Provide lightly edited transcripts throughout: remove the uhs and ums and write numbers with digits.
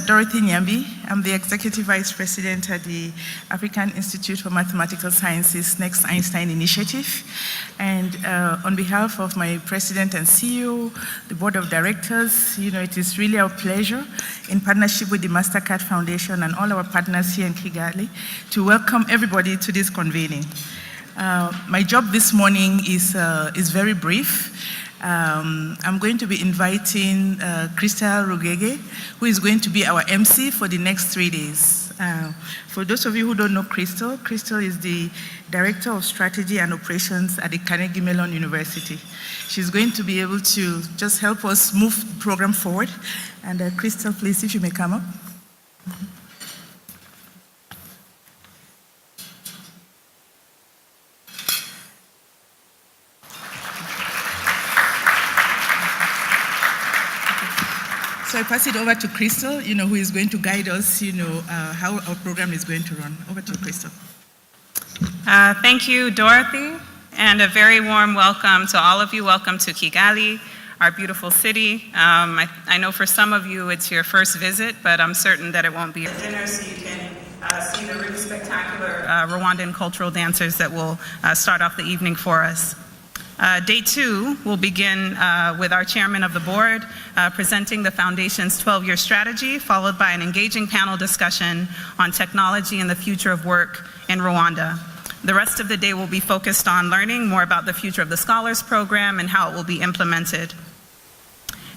Dorothy Nyambi. I'm the Executive Vice President at the African Institute for Mathematical Sciences Next Einstein Initiative. And on behalf of my President and CEO, the Board of Directors, it is really our pleasure, in partnership with the MasterCard Foundation and all our partners here in Kigali, to welcome everybody to this convening. My job this morning is very brief. I'm going to be inviting Crystal Rugege, who is going to be our MC for the next 3 days. For those of you who don't know Crystal, Crystal is the Director of Strategy and Operations at the Carnegie Mellon University. She's going to be able to just help us move the program forward. And Crystal, please, if you may come up. So I pass it over to Crystal, who is going to guide us, how our program is going to run. Over to you, Crystal. Thank you, Dorothy, and a very warm welcome to all of you. Welcome to Kigali, our beautiful city. I know for some of you it's your first visit, but I'm certain that it won't be a dinner, so you can see the really spectacular Rwandan cultural dancers that will start off the evening for us. Day 2 will begin with our chairman of the board presenting the foundation's 12-year strategy, followed by an engaging panel discussion on technology and the future of work in Rwanda. The rest of the day will be focused on learning more about the future of the Scholars Program and how it will be implemented.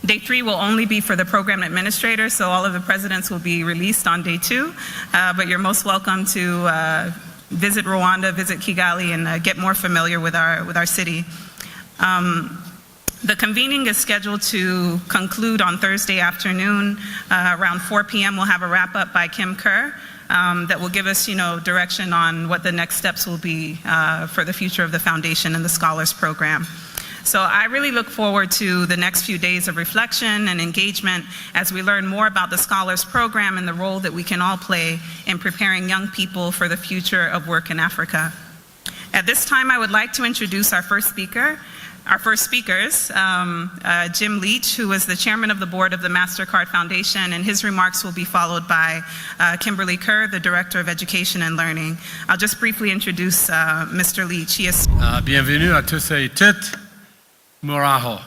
Day 3 will only be for the program administrators, so all of the presidents will be released on day 2, but you're most welcome to visit Rwanda, visit Kigali, and get more familiar with our city. The convening is scheduled to conclude on Thursday afternoon. Around 4 p.m. we'll have a wrap-up by Kim Kerr that will give us, direction on what the next steps will be for the future of the foundation and the Scholars Program. So I really look forward to the next few days of reflection and engagement as we learn more about the Scholars Program and the role that we can all play in preparing young people for the future of work in Africa. At this time, I would like to introduce our first speakers, Jim Leach, who is the chairman of the board of the MasterCard Foundation, and his remarks will be followed by Kimberly Kerr, the director of education and learning. I'll just briefly introduce Mr. Leach. He is Bienvenue à tous et toutes. Muraho.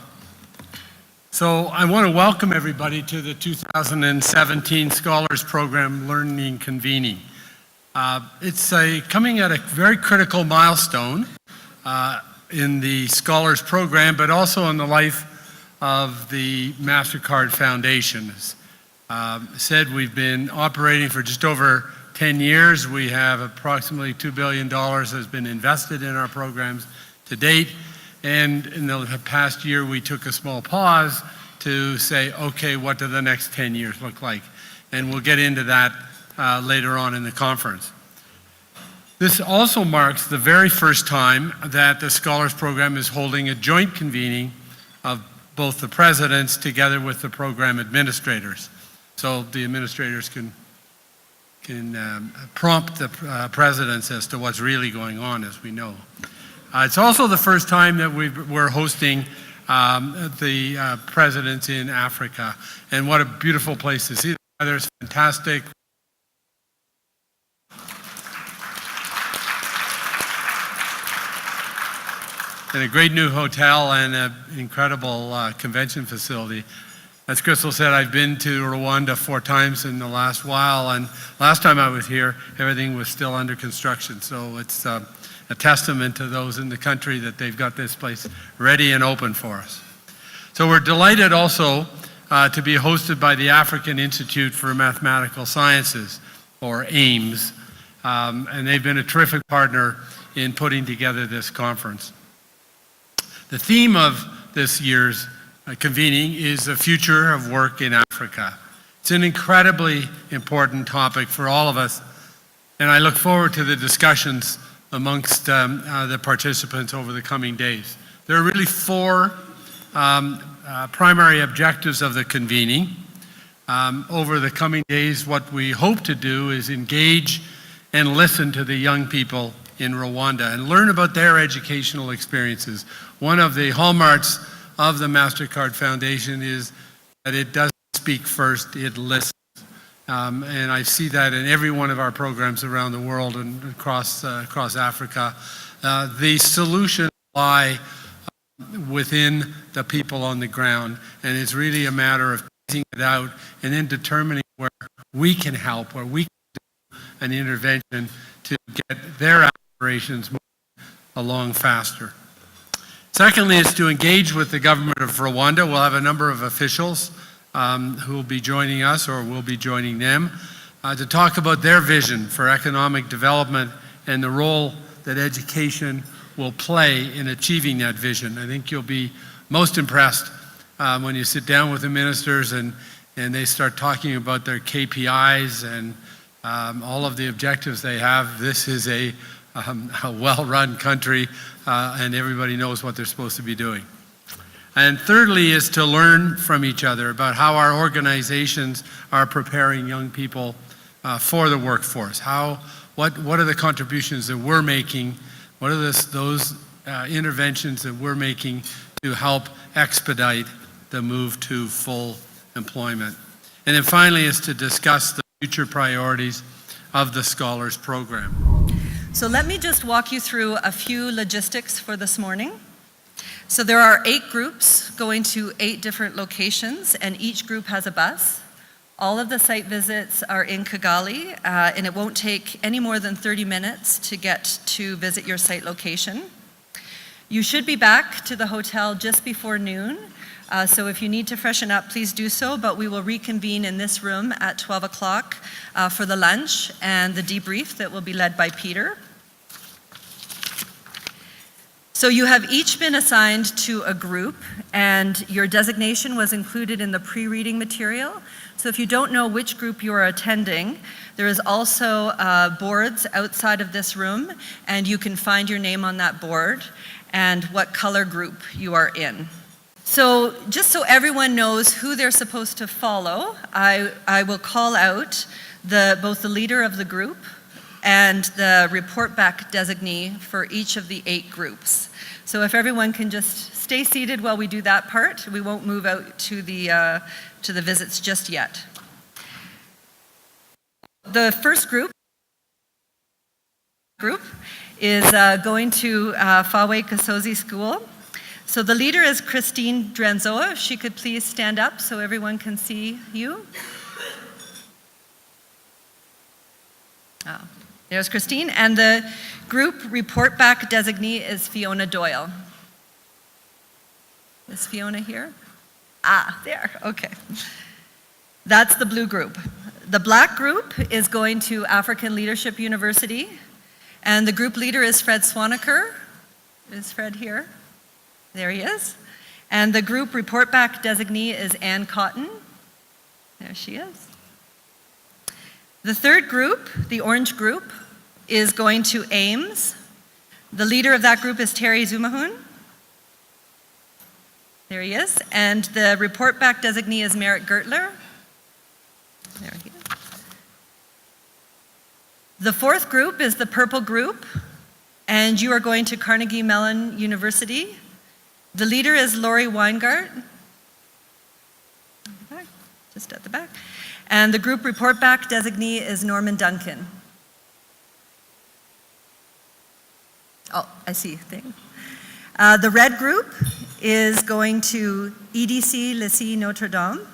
So I want to welcome everybody to the 2017 Scholars Program Learning Convening. It's coming at a very critical milestone in the Scholars Program, but also in the life of the MasterCard Foundation. As said, we've been operating for just over 10 years. We have approximately $2 billion has been invested in our programs to date. And in the past year, we took a small pause to say, okay, what do the next 10 years look like? And we'll get into that later on in the conference. This also marks the very first time that the Scholars Program is holding a joint convening of both the presidents together with the program administrators. So the administrators can prompt the presidents as to what's really going on, as we know. It's also the first time that we're hosting the presidents in Africa, and what a beautiful place to see. There's fantastic. And a great new hotel and an incredible convention facility. As Crystal said, I've been to Rwanda 4 times in the last while, and last time I was here, everything was still under construction. So it's a testament to those in the country that they've got this place ready and open for us. So we're delighted also to be hosted by the African Institute for Mathematical Sciences, or AIMS, and they've been a terrific partner in putting together this conference. The theme of this year's convening is the future of work in Africa. It's an incredibly important topic for all of us, and I look forward to the discussions amongst the participants over the coming days. There are really 4 primary objectives of the convening. Over the coming days, what we hope to do is engage and listen to the young people in Rwanda and learn about their educational experiences. One of the hallmarks of the MasterCard Foundation is that it doesn't speak first, it listens. And I see that in every one of our programs around the world and across Africa. The solution lie within the people on the ground, and it's really a matter of teasing it out and then determining where we can help, where we can do an intervention to get their aspirations moving along faster. Secondly, is to engage with the government of Rwanda. We'll have a number of officials who will be joining us, or will be joining them, to talk about their vision for economic development and the role that education will play in achieving that vision. I think you'll be most impressed when you sit down with the ministers and they start talking about their KPIs and all of the objectives they have. This is a well-run country, and everybody knows what they're supposed to be doing. And thirdly is to learn from each other about how our organizations are preparing young people for the workforce. What are the contributions that we're making? What are those interventions that we're making to help expedite the move to full employment? And then finally is to discuss the future priorities of the Scholars Program. So let me just walk you through a few logistics for this morning. So there are 8 groups going to 8 different locations, and each group has a bus. All of the site visits are in Kigali, and it won't take any more than 30 minutes to get to visit your site location. You should be back to the hotel just before noon, so if you need to freshen up, please do so, but we will reconvene in this room at 12 o'clock for the lunch and the debrief that will be led by Peter. So you have each been assigned to a group, and your designation was included in the pre-reading material. So if you don't know which group you are attending, there is also boards outside of this room, and you can find your name on that board and what color group you are in. So just so everyone knows who they're supposed to follow, I will call out both the leader of the group and the report back designee for each of the 8 groups. So if everyone can just stay seated while we do that part, we won't move out to the visits just yet. The first group is going to Fawe Kasozi School. So the leader is Christine Dranzoa. If she could please stand up so everyone can see you. Oh. There's Christine, and the group report back designee is Fiona Doyle. Is Fiona here? There, okay. That's the blue group. The black group is going to African Leadership University, and the group leader is Fred Swanaker. Is Fred here? There he is. And the group report back designee is Ann Cotton. There she is. The third group, the orange group, is going to Ames. The leader of that group is Terry Zumahun. There he is. And the report back designee is Merritt Gertler. There he is. The fourth group is the purple group, and you are going to Carnegie Mellon University. The leader is Lori Weingart. Just at the back. And the group report back designee is Norman Duncan. Oh, I see. The red group is going to EDC Lycée Notre Dame.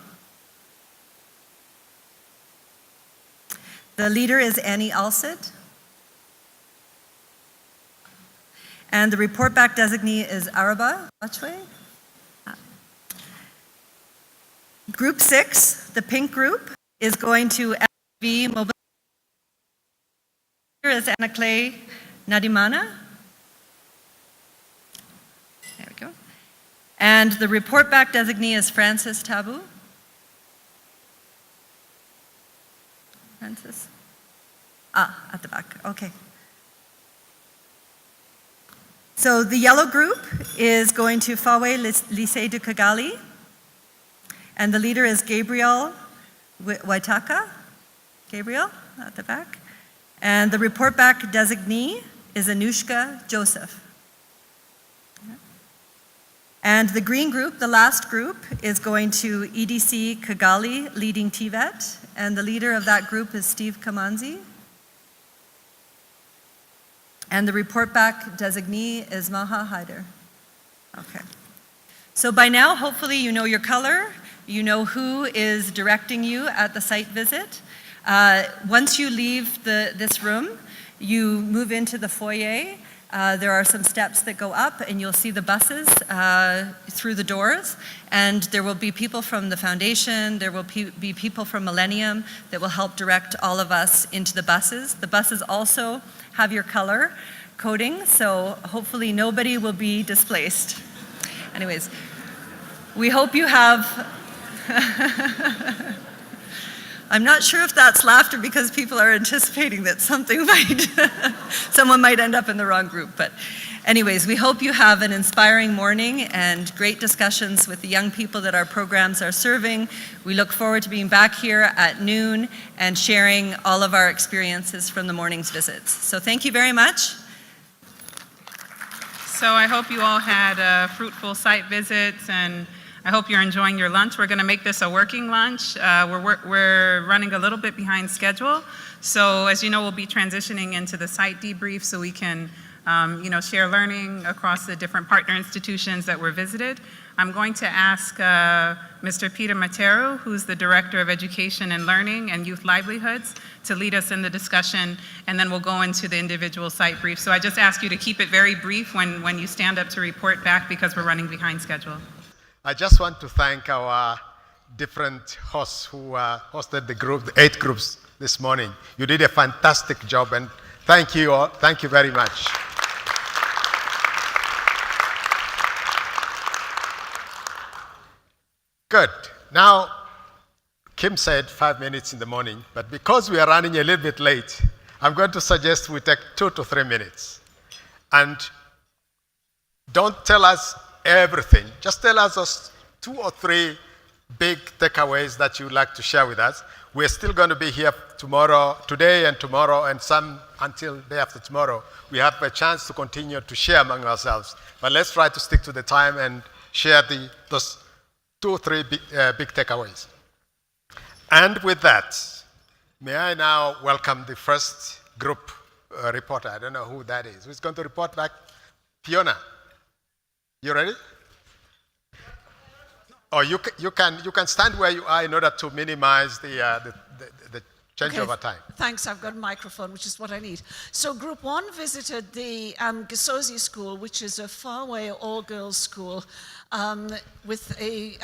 The leader is Annie Alsett. And the report back designee is Araba Bachwe. Group 6, the pink group, is going to FV Mobile. Here is Anna Clay Nadimana. There we go. And the report back designee is Francis Tabu. Francis? At the back, okay. So the yellow group is going to Fawe Lycée de Kigali, and the leader is Gabriel Waitaka. Gabriel, at the back. And the report back designee is Anushka Joseph. And the green group, the last group, is going to EDC Kigali, leading TVET, and the leader of that group is Steve Kamanzi. And the report back designee is Maha Haider. Okay. So by now, hopefully you know your color, you know who is directing you at the site visit. Once you leave this room, you move into the foyer. There are some steps that go up and you'll see the buses through the doors, and there will be people from the foundation, there will be people from Millennium that will help direct all of us into the buses. The buses also have your color coding, so hopefully nobody will be displaced. Anyways, we hope you have I'm not sure if that's laughter because people are anticipating that someone might end up in the wrong group. But anyways, we hope you have an inspiring morning and great discussions with the young people that our programs are serving. We look forward to being back here at noon and sharing all of our experiences from the morning's visits. So thank you very much. So I hope you all had a fruitful site visits, and I hope you're enjoying your lunch. We're going to make this a working lunch. We're running a little bit behind schedule. So as you know, we'll be transitioning into the site debrief so we can share learning across the different partner institutions that were visited. I'm going to ask Mr. Peter Matero, who's the Director of Education and Learning and Youth Livelihoods, to lead us in the discussion, and then we'll go into the individual site brief. So I just ask you to keep it very brief when you stand up to report back because we're running behind schedule. I just want to thank our different hosts who hosted the 8 groups this morning. You did a fantastic job, and thank you all. Thank you very much. Good. Now, Kim said 5 minutes in the morning, but because we are running a little bit late, I'm going to suggest we take 2 to 3 minutes. And don't tell us everything. Just tell us 2 or 3 big takeaways that you'd like to share with us. We're still going to be here today and tomorrow, and some until day after tomorrow. We have a chance to continue to share among ourselves. But let's try to stick to the time and share those 2 or 3 big takeaways. And with that, may I now welcome the first group reporter. I don't know who that is. Who's going to report back? Fiona. You ready? Or you can stand where you are in order to minimize the changeover time. Thanks, I've got a microphone, which is what I need. So Group 1 visited the Gisozi School, which is a faraway all-girls school with a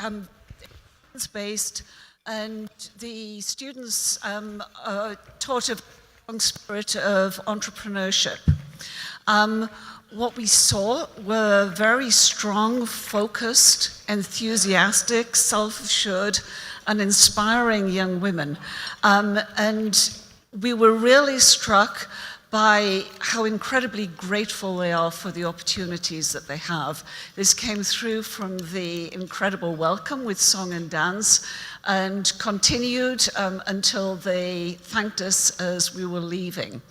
based, and the students are taught a strong spirit of entrepreneurship. What we saw were very strong, focused, enthusiastic, self-assured, and inspiring young women. And we were really struck by how incredibly grateful they are for the opportunities that they have. This came through from the incredible welcome with song and dance, and continued until they thanked us as we were leaving.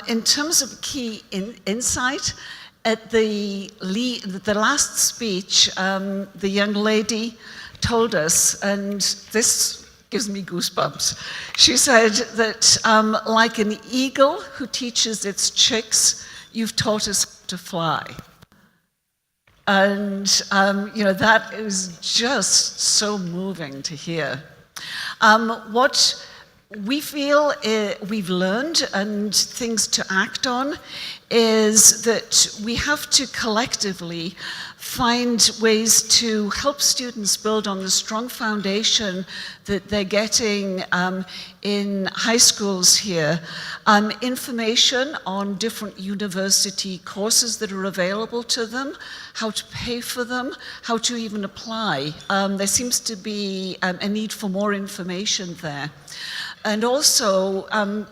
In terms of key insight, at the last speech, the young lady told us, and this gives me goosebumps. She said that like an eagle who teaches its chicks, you've taught us to fly. And that is just so moving to hear. What we feel we've learned and things to act on is that we have to collectively find ways to help students build on the strong foundation that they're getting in high schools here. Information on different university courses that are available to them, how to pay for them, how to even apply. There seems to be a need for more information there. And also,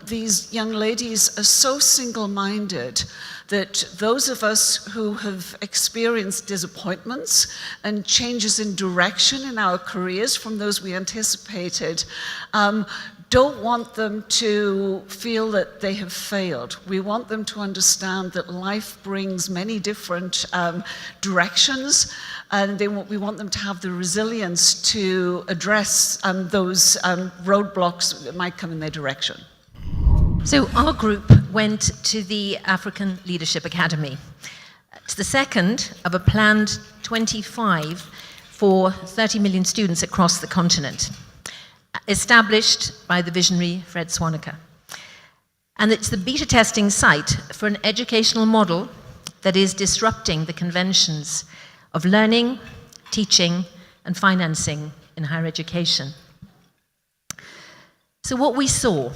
these young ladies are so single-minded that those of us who have experienced disappointments and changes in direction in our careers from those we anticipated don't want them to feel that they have failed. We want them to understand that life brings many different directions, and we want them to have the resilience to address those roadblocks that might come in their direction. So our group went to the African Leadership Academy. It's the second of a planned 25 for 30 million students across the continent, established by the visionary Fred Swanneke. And it's the beta testing site for an educational model that is disrupting the conventions of learning, teaching, and financing in higher education. So what we saw,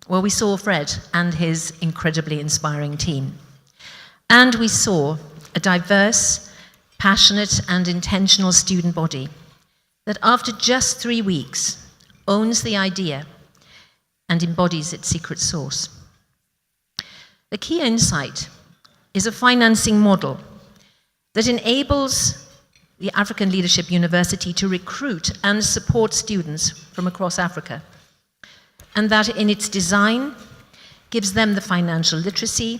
well, we saw Fred and his incredibly inspiring team. And we saw a diverse, passionate, and intentional student body that after just 3 weeks owns the idea and embodies its secret sauce. The key insight is a financing model that enables the African Leadership University to recruit and support students from across Africa, and that in its design gives them the financial literacy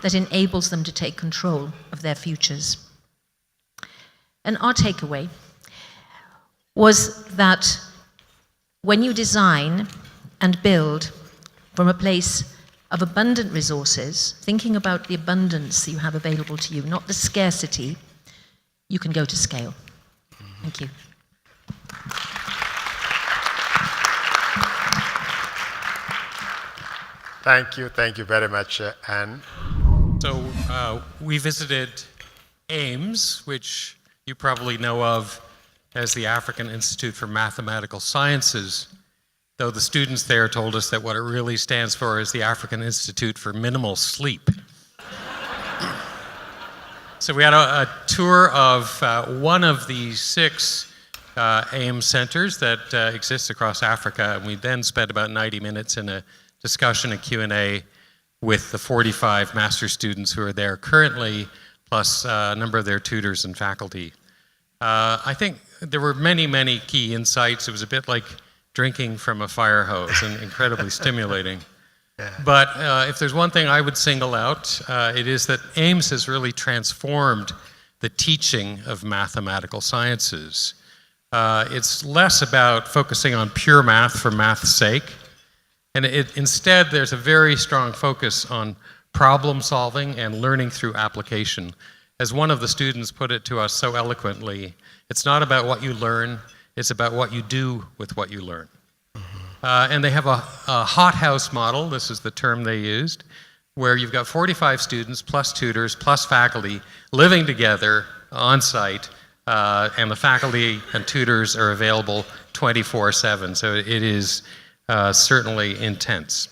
that enables them to take control of their futures. And our takeaway was that when you design and build from a place of abundant resources, thinking about the abundance that you have available to you, not the scarcity, you can go to scale. Thank you. Thank you very much, Anne. So we visited AIMS, which you probably know of as the African Institute for Mathematical Sciences, though the students there told us that what it really stands for is the African Institute for Minimal Sleep. So we had a tour of one of the 6 AIMS centers that exist across Africa, and we then spent about 90 minutes in a discussion and Q&A with the 45 master students who are there currently, plus a number of their tutors and faculty. I think there were many, many key insights. It was a bit like drinking from a fire hose and incredibly stimulating. Yeah. But if there's one thing I would single out, it is that AIMS has really transformed the teaching of mathematical sciences. It's less about focusing on pure math for math's sake, and instead there's a very strong focus on problem solving and learning through application. As one of the students put it to us so eloquently, it's not about what you learn, it's about what you do with what you learn. And they have a hothouse model, this is the term they used, where you've got 45 students plus tutors plus faculty living together on site, and the faculty and tutors are available 24/7, so it is certainly intense.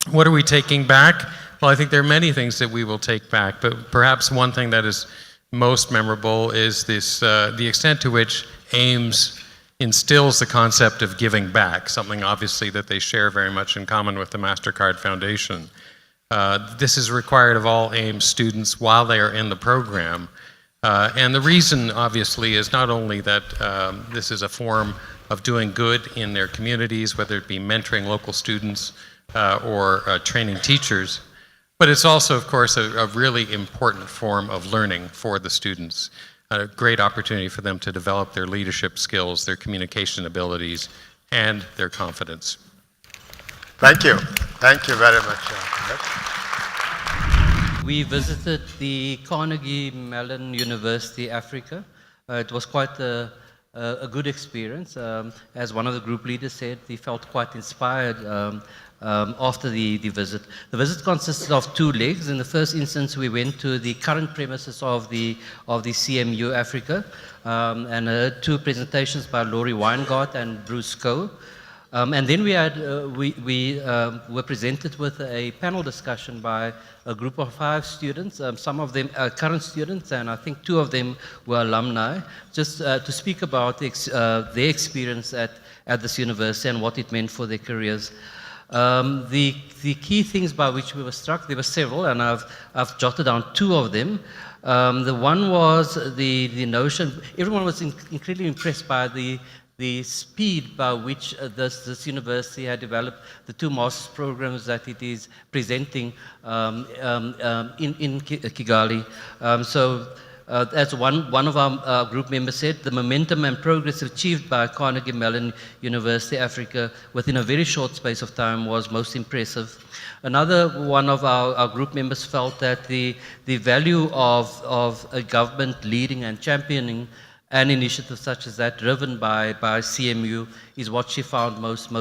What are we taking back? Well, I think there are many things that we will take back, but perhaps one thing that is most memorable is this, the extent to which AIMS instills the concept of giving back, something obviously that they share very much in common with the MasterCard Foundation. This is required of all AIMS students while they are in the program. And the reason, obviously, is not only that this is a form of doing good in their communities, whether it be mentoring local students or training teachers, but it's also, of course, a really important form of learning for the students. A great opportunity for them to develop their leadership skills, their communication abilities, and their confidence. Thank you. Thank you very much. We visited the Carnegie Mellon University, Africa. It was quite a good experience. As one of the group leaders said, he felt quite inspired after the visit. The visit consisted of 2 legs. In the first instance, we went to the current premises of the CMU Africa and heard 2 presentations by Laurie Weingart and Bruce Coe. And then we were presented with a panel discussion by a group of 5 students. Some of them are current students, and I think 2 of them were alumni, just to speak about their experience at this university and what it meant for their careers. The key things by which we were struck, there were several, and I've jotted down 2 of them. The one was the notion, everyone was incredibly impressed by the the speed by which this university had developed the 2 master's programs that it is presenting in Kigali. As one of our group members said, the momentum and progress achieved by Carnegie Mellon University Africa within a very short space of time was most impressive. Another one of our group members felt that the value of a government leading and championing an initiative such as that driven by CMU is what she found most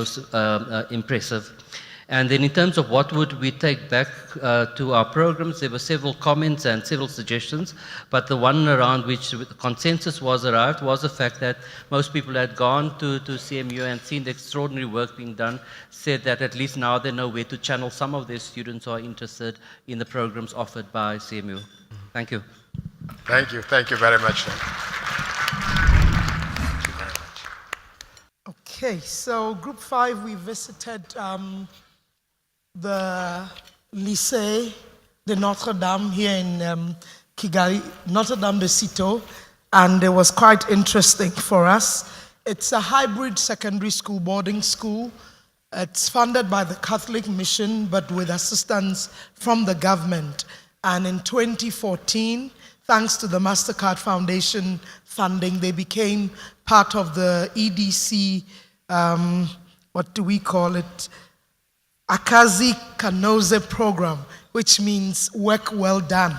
impressive. And then in terms of what would we take back to our programs, there were several comments and several suggestions, but the one around which the consensus was arrived was the fact that most people had gone to CMU and seen the extraordinary work being done, said that at least now they know where to channel some of their students who are interested in the programs offered by CMU. Thank you. Thank you very much. Okay, so Group 5, we visited the Lycée de Notre Dame here in Kigali, Notre Dame de Citeaux, and it was quite interesting for us. It's a hybrid secondary school, boarding school. It's funded by the Catholic Mission, but with assistance from the government. And in 2014, thanks to the MasterCard Foundation funding, they became part of the EDC, what do we call it? Akazi Kanoze program, which means work well done.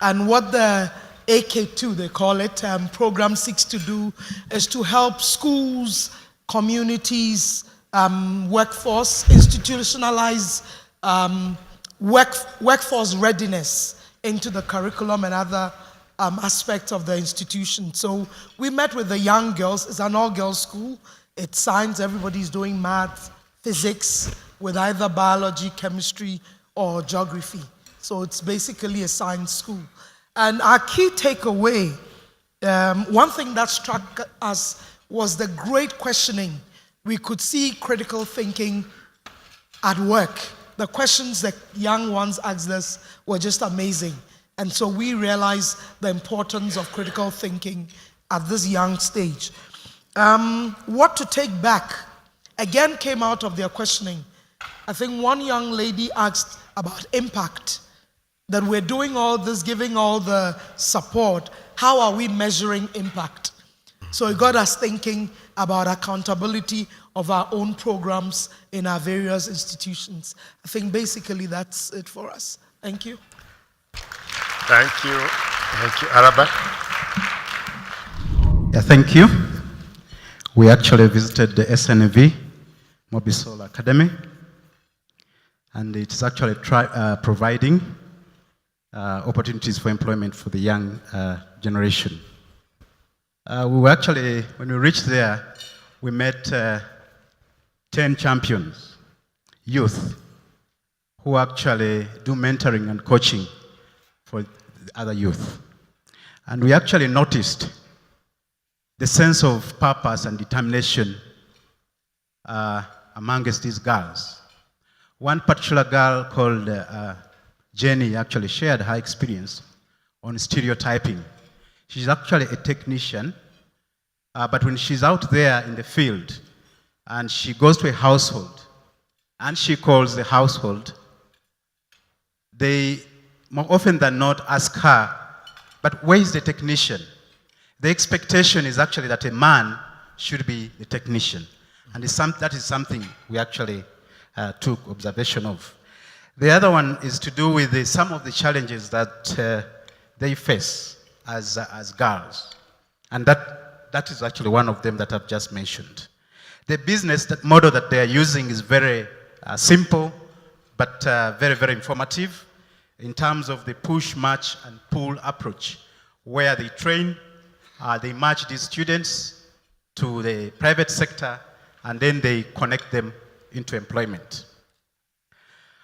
And what the AK2, they call it, program seeks to do is to help schools, communities, workforce, institutionalize workforce readiness into the curriculum and other aspects of the institution. So we met with the young girls. It's an all-girls school. It's science. Everybody's doing math, physics, with either biology, chemistry, or geography. So it's basically a science school. And our key takeaway, one thing that struck us was the great questioning. We could see critical thinking at work. The questions that young ones asked us were just amazing. And so we realized the importance of critical thinking at this young stage. What to take back, again, came out of their questioning. I think one young lady asked about impact, that we're doing all this, giving all the support. How are we measuring impact? So it got us thinking about accountability of our own programs in our various institutions. I think basically that's it for us. Thank you. Thank you. Thank you. Araba? Yeah, thank you. We actually visited the SNV, Mobisol Academy, and it's actually providing opportunities for employment for the young generation. We were actually, when we reached there, we met 10 champions, youth, who actually do mentoring and coaching for other youth. And we actually noticed the sense of purpose and determination amongst these girls. One particular girl called Jenny actually shared her experience on stereotyping. She's actually a technician, but when she's out there in the field and she goes to a household and she calls the household, they more often than not ask her, but where is the technician? The expectation is actually that a man should be the technician. And that is something we actually took observation of. The other one is to do with some of the challenges that they face as girls. And that is actually one of them that I've just mentioned. The business model that they are using is very simple, but very, very informative in terms of the push, match, and pull approach, where they train, they match these students to the private sector, and then they connect them into employment.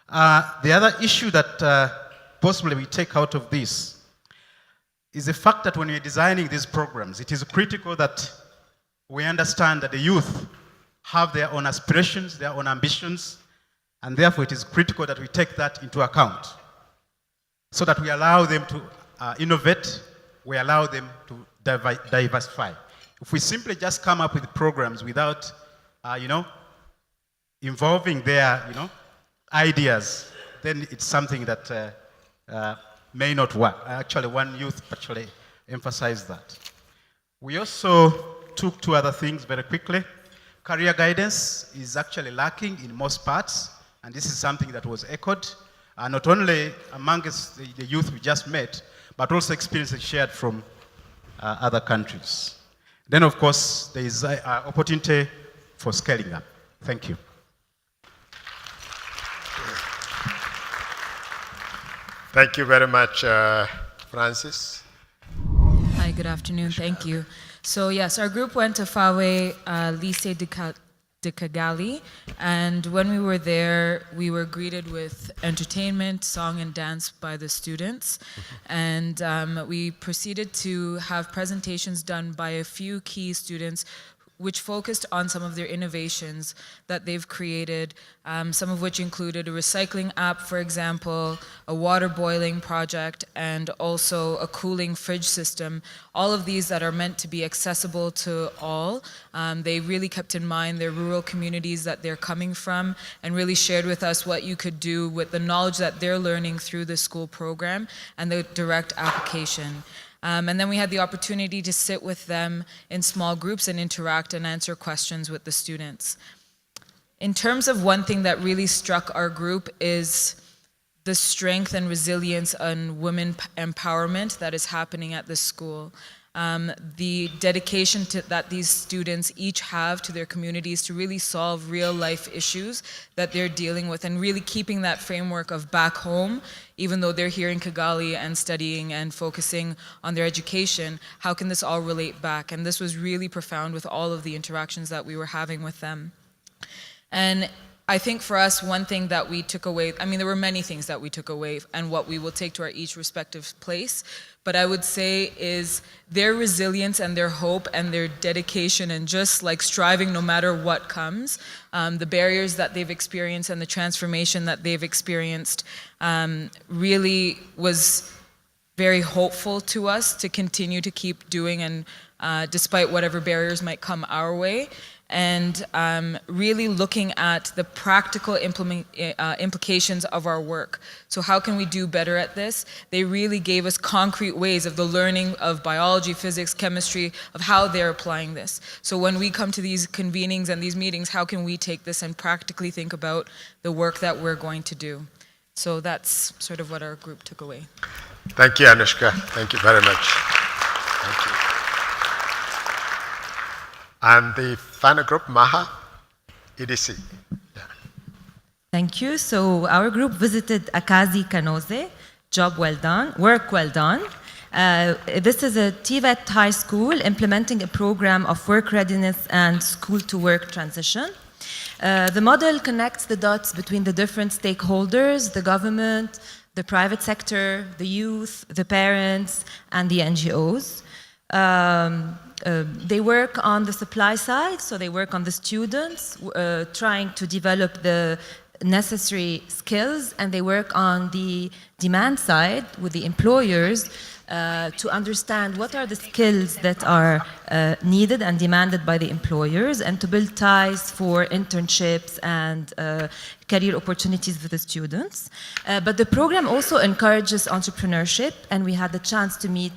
The other issue that possibly we take out of this is the fact that when we're designing these programs, it is critical that we understand that the youth have their own aspirations, their own ambitions, and therefore it is critical that we take that into account so that we allow them to innovate, we allow them to diversify. If we simply just come up with programs without, involving their, ideas, then it's something that may not work. Actually, one youth actually emphasized that. We also took two other things very quickly. Career guidance is actually lacking in most parts, and this is something that was echoed, not only amongst the youth we just met, but also experiences shared from other countries. Then, of course, there is an opportunity for scaling up. Thank you. Thank you very much, Francis. Hi, good afternoon. Thank you. So yes, our group went to Fawe Lycée de Kigali, and when we were there, we were greeted with entertainment, song and dance by the students, and we proceeded to have presentations done by a few key students which focused on some of their innovations that they've created, some of which included a recycling app, for example, a water boiling project, and also a cooling fridge system. All of these that are meant to be accessible to all. They really kept in mind their rural communities that they're coming from and really shared with us what you could do with the knowledge that they're learning through the school program and the direct application. And then we had the opportunity to sit with them in small groups and interact and answer questions with the students. In terms of one thing that really struck our group is the strength and resilience and women empowerment that is happening at the school. The dedication that these students each have to their communities to really solve real life issues that they're dealing with, and really keeping that framework of back home, even though they're here in Kigali and studying and focusing on their education, how can this all relate back? And this was really profound with all of the interactions that we were having with them. And I think for us, one thing that we took away, I mean, there were many things that we took away and what we will take to our each respective place, but I would say is their resilience and their hope and their dedication and just like striving no matter what comes, the barriers that they've experienced and the transformation that they've experienced really was very hopeful to us to continue to keep doing, and despite whatever barriers might come our way. And really looking at the practical implications of our work. So how can we do better at this? They really gave us concrete ways of the learning of biology, physics, chemistry, of how they're applying this. So when we come to these convenings and these meetings, how can we take this and practically think about the work that we're going to do? So that's sort of what our group took away. Thank you, Anushka. Thank you very much. Thank you. And the final group, Maha, EDC. Yeah. Thank you. So our group visited Akazi Kanoze, job well done, work well done. This is a TVET high school implementing a program of work readiness and school-to-work transition. The model connects the dots between the different stakeholders, the government, the private sector, the youth, the parents, and the NGOs. They work on the supply side, so they work on the students, trying to develop the necessary skills, and they work on the demand side with the employers to understand what are the skills that are needed and demanded by the employers, and to build ties for internships and career opportunities for the students. But the program also encourages entrepreneurship, and we had the chance to meet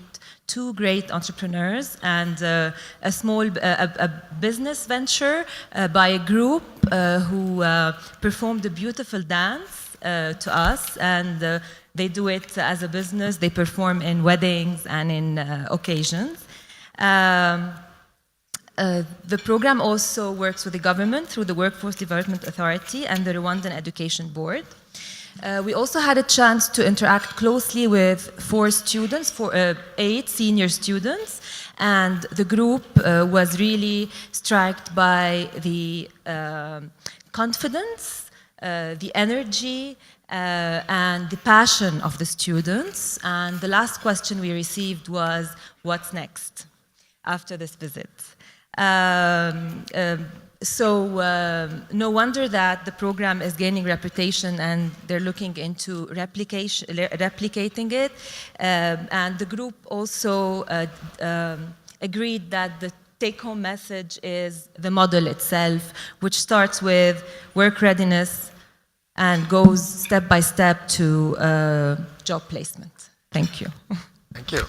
two great entrepreneurs and a small business venture by a group who performed a beautiful dance to us, and they do it as a business. They perform in weddings and in occasions. The program also works with the government through the Workforce Development Authority and the Rwandan Education Board. We also had a chance to interact closely with 8 senior students, and the group was really struck by the confidence, the energy, and the passion of the students. And the last question we received was, what's next after this visit? So no wonder that the program is gaining reputation, and they're looking into replicating it. And the group also agreed that the take-home message is the model itself, which starts with work readiness and goes step by step to job placement. Thank you. Thank you.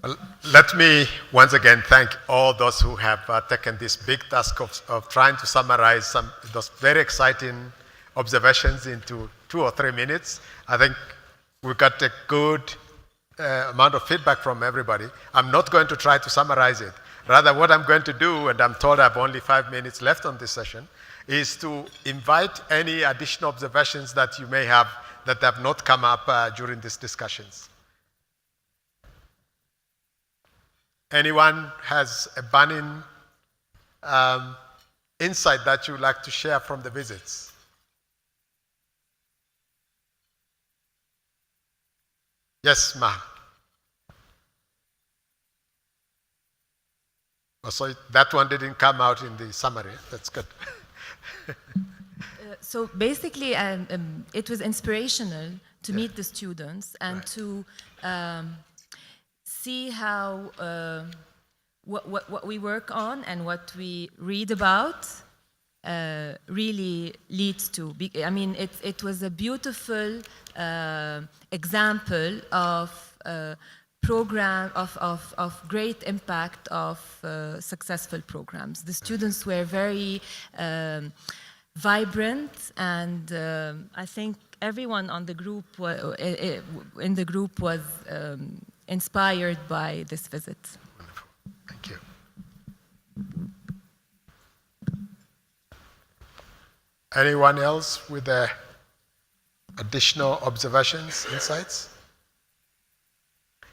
Well, let me once again thank all those who have taken this big task of trying to summarize those very exciting observations into 2 or 3 minutes. I think we got a good amount of feedback from everybody. I'm not going to try to summarize it. Rather, what I'm going to do, and I'm told I have only 5 minutes left on this session, is to invite any additional observations that you may have that have not come up during these discussions. Anyone has a burning insight that you'd like to share from the visits? Yes, Ma. Oh, so that one didn't come out in the summary. That's good. So basically, it was inspirational to meet the students and to see how what we work on and what we read about really leads to. I mean, it was a beautiful example of program of great impact of successful programs. The students were very vibrant, and I think everyone on the group in the group was inspired by this visit. Wonderful. Thank you. Anyone else with additional observations, insights?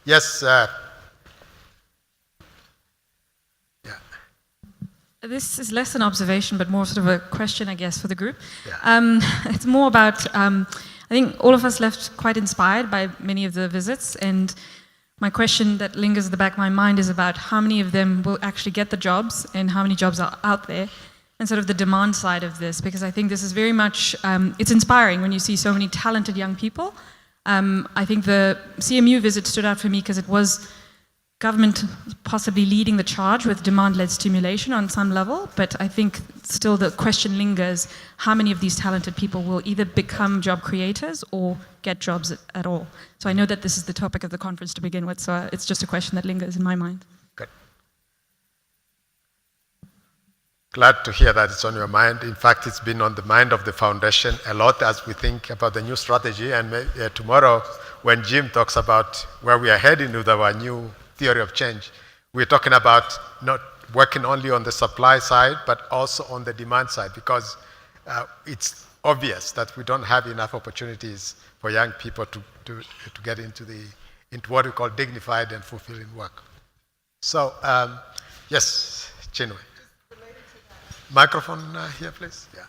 Yes. This is less an observation, but more sort of a question, I guess, for the group. Yeah. It's more about, I think all of us left quite inspired by many of the visits, and my question that lingers at the back of my mind is about how many of them will actually get the jobs and how many jobs are out there, and sort of the demand side of this, because I think this is very much, it's inspiring when you see so many talented young people. I think the CMU visit stood out for me because it was government possibly leading the charge with demand-led stimulation on some level, but I think still the question lingers, how many of these talented people will either become job creators or get jobs at all? So I know that this is the topic of the conference to begin with, so it's just a question that lingers in my mind. Good. Glad to hear that it's on your mind. In fact, it's been on the mind of the foundation a lot as we think about the new strategy, and tomorrow when Jim talks about where we are heading with our new theory of change, we're talking about not working only on the supply side, but also on the demand side, because it's obvious that we don't have enough opportunities for young people to get into what we call dignified and fulfilling work. So, yes, Chinwe. Microphone here, please. Yeah.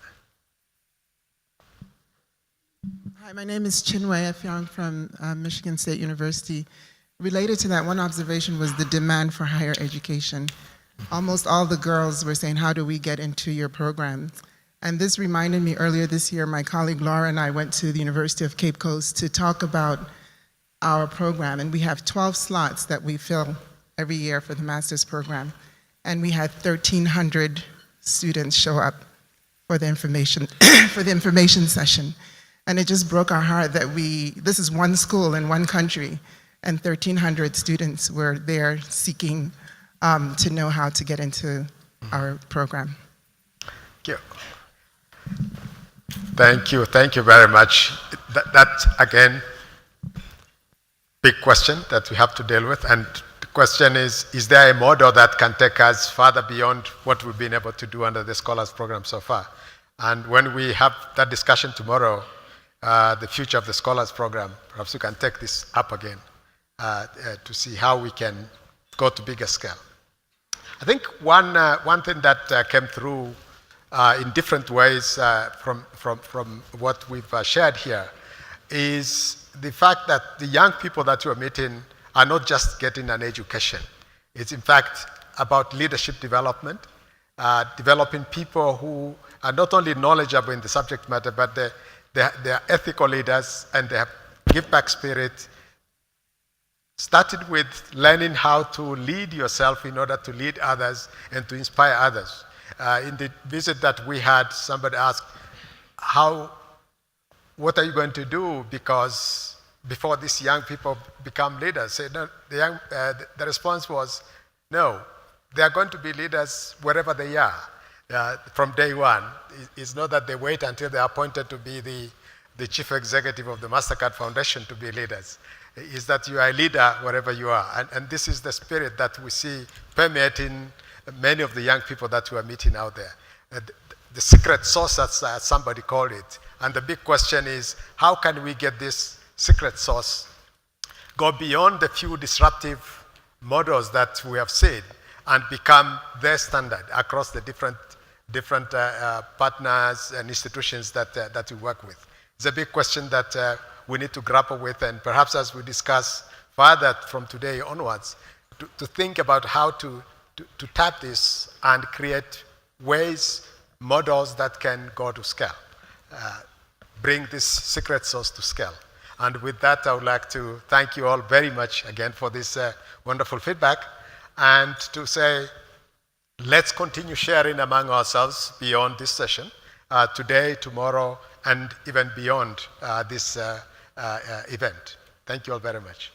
Hi, my name is Chinwe Efyong from Michigan State University. Related to that, one observation was the demand for higher education. Almost all the girls were saying, how do we get into your program? And this reminded me earlier this year, my colleague Laura and I went to the University of Cape Coast to talk about our program. And we have 12 slots that we fill every year for the master's program. And we had 1,300 students show up for the information session. And it just broke our heart that this is one school in one country, and 1,300 students were there seeking to know how to get into our program. Thank you very much. That again, big question that we have to deal with, and the question is there a model that can take us further beyond what we've been able to do under the Scholars Program so far? And when we have that discussion tomorrow, the future of the Scholars Program, perhaps we can take this up again to see how we can go to bigger scale. I think one thing that came through in different ways from what we've shared here is the fact that the young people that you're meeting are not just getting an education. It's in fact about leadership development, developing people who are not only knowledgeable in the subject matter, but they are ethical leaders, and they have give back spirit. started with learning how to lead yourself in order to lead others and to inspire others. In the visit that we had, somebody asked, what are you going to do because before these young people become leaders? No, the response was, no, they are going to be leaders wherever they are from day one. It's not that they wait until they are appointed to be the chief executive of the MasterCard Foundation to be leaders. Is that you are a leader wherever you are. And this is the spirit that we see permeating many of the young people that we are meeting out there. The secret sauce, as somebody called it. And the big question is, how can we get this secret sauce go beyond the few disruptive models that we have seen and become their standard across the different partners and institutions that we work with? It's a big question that we need to grapple with, and perhaps as we discuss further from today onwards, to think about how to tap this and create ways, models that can go to scale, bring this secret sauce to scale. And with that, I would like to thank you all very much again for this wonderful feedback, and to say, let's continue sharing among ourselves beyond this session, today, tomorrow, and even beyond this event. Thank you all very much.